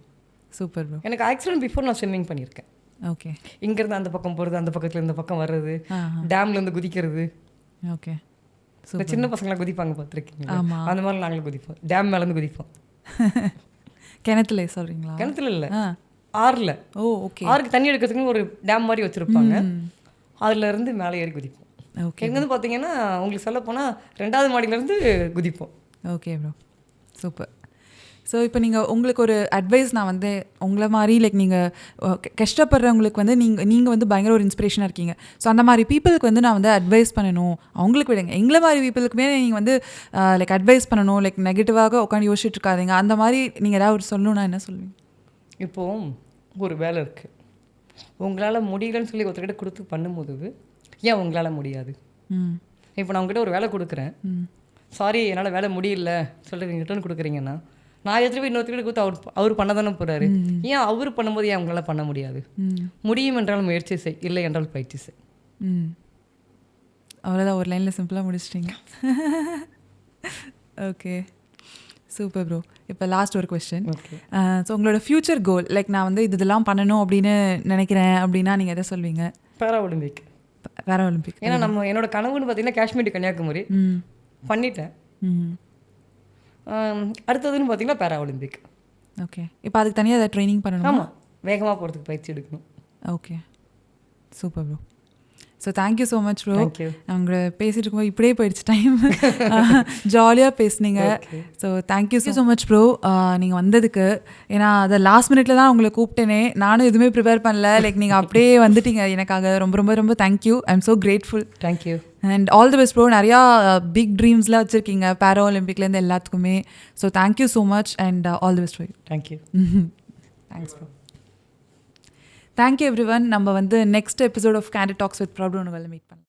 Super bro. எனக்கு ஆக்சிடென்ட் பிஃபோர் நான் ஸ்விம்மிங் பண்ணியிருக்கேன். ஓகே. இங்கேருந்து அந்த பக்கம் போகிறது, அந்த பக்கத்தில் இந்த பக்கம் வர்றது, டேம்லேருந்து குதிக்கிறது. ஓகே. இந்த சின்ன பசங்களாம் குதிப்பாங்க பார்த்துருக்கீங்க? ஆமாம். அந்த மாதிரி நாங்களும் குதிப்போம். டேம் மேலேருந்து குதிப்போம். கிணத்துல சொல்கிறீங்களா? கிணத்துல இல்லை, ஆறில். ஓ ஓகே. ஆறுக்கு தண்ணி எடுக்கிறதுக்குன்னு ஒரு டேம் மாதிரி வச்சுருப்பாங்க, அதுலேருந்து மேலே ஏறி குதிப்போம். ஓகே. எங்கேருந்து பார்த்தீங்கன்னா உங்களுக்கு சொல்ல போனால் 2வது மாடியிலேருந்து குதிப்போம். Okay bro, super. ஸோ இப்போ நீங்கள் உங்களுக்கு ஒரு அட்வைஸ் நான் வந்து உங்களை மாதிரி லைக் நீங்கள் கஷ்டப்படுறவங்களுக்கு வந்து நீங்கள் வந்து பயங்கர ஒரு இன்ஸ்பிரேஷனாக இருக்கீங்க. ஸோ அந்த மாதிரி பீப்புளுக்கு வந்து நான் வந்து அட்வைஸ் பண்ணணும், அவங்களுக்கு விடுங்க, எங்களை மாதிரி பீப்புளுக்குமே நீங்கள் வந்து லைக் அட்வைஸ் பண்ணணும், லைக் நெகட்டிவாக உட்காந்து யோசிச்சுட்டு இருக்காதீங்க, அந்த மாதிரி நீங்கள் ஏதாவது ஒரு சொல்லணும்னா என்ன சொல்லுவீங்க? இப்போது ஒரு வேலை இருக்குது, உங்களால் முடியலன்னு சொல்லி ஒருத்தர்கிட்ட கொடுத்து பண்ணும்போது ஏன் உங்களால் முடியாது? இப்போ நான் உங்ககிட்ட ஒரு வேலை கொடுக்குறேன், சாரி என்னால் வேலை முடியல சொல்லிட்டு நீங்கள் ரிட்டர்ன் கொடுக்குறீங்கன்னா, நான் எடுத்துகிட்டு போய் இன்னொருத்தர்கிட்ட கொடுத்து அவர் பண்ண தானே போகிறாரு. ஏன் அவர் பண்ணும்போது ஏன் உங்களால் பண்ண முடியாது? முடியும் என்றால் முயற்சி செய், இல்லை என்றால் பயிற்சி செய். அவ்வளோதான், ஒரு லைனில் சிம்பிளாக முடிச்சிட்டிங்க. Okay, super bro. இப்போ லாஸ்ட் ஒரு கொஸ்டின். ஸோ உங்களோட ஃப்யூச்சர் கோல், லைக் நான் வந்து இதெல்லாம் பண்ணணும் அப்படின்னு நினைக்கிறேன் அப்படின்னா நீங்கள் எதை சொல்வீங்க? பேரா ஒலிம்பிக். பேரா ஒலிம்பிக். ஏன்னா என்னோட கனவுன்னு பார்த்தீங்கன்னா காஷ்மீர் கன்னியாகுமரி பண்ணிட்டேன். அடுத்ததுன்னு பார்த்தீங்கன்னா பேரா ஒலிம்பிக். ஓகே. இப்போ அதுக்கு தனியாக அதை ட்ரைனிங் பண்ணணும்? ஆமாம், வேகமாக போகிறதுக்கு பயிற்சி எடுக்கணும். Okay, super bro. So thank you so much bro. அவங்க பேசிட்டு இருக்கும்போது இப்படியே போயிடுச்சு டைம், ஜாலியாக பேசுனீங்க. So thank you so much bro நீங்கள் வந்ததுக்கு. ஏன்னா அதை லாஸ்ட் மினிட்ல தான் உங்களை கூப்பிட்டேனே, நானும் எதுவுமே ப்ரிப்பேர் பண்ணல, லைக் நீங்கள் அப்படியே வந்துட்டீங்க எனக்காக. ரொம்ப ரொம்ப ரொம்ப thank you. I am so grateful. Thank you and all the best bro. நிறையா பிக் ட்ரீம்ஸ்லாம் வச்சுருக்கீங்க பேரா ஒலிம்பிக்லேருந்து எல்லாத்துக்குமே. So thank you so much and all the best bro. Thank you. Thanks bro. Thank you everyone. நம்ம வந்து next episode of candid talks with problem meet பண்ணலாம்.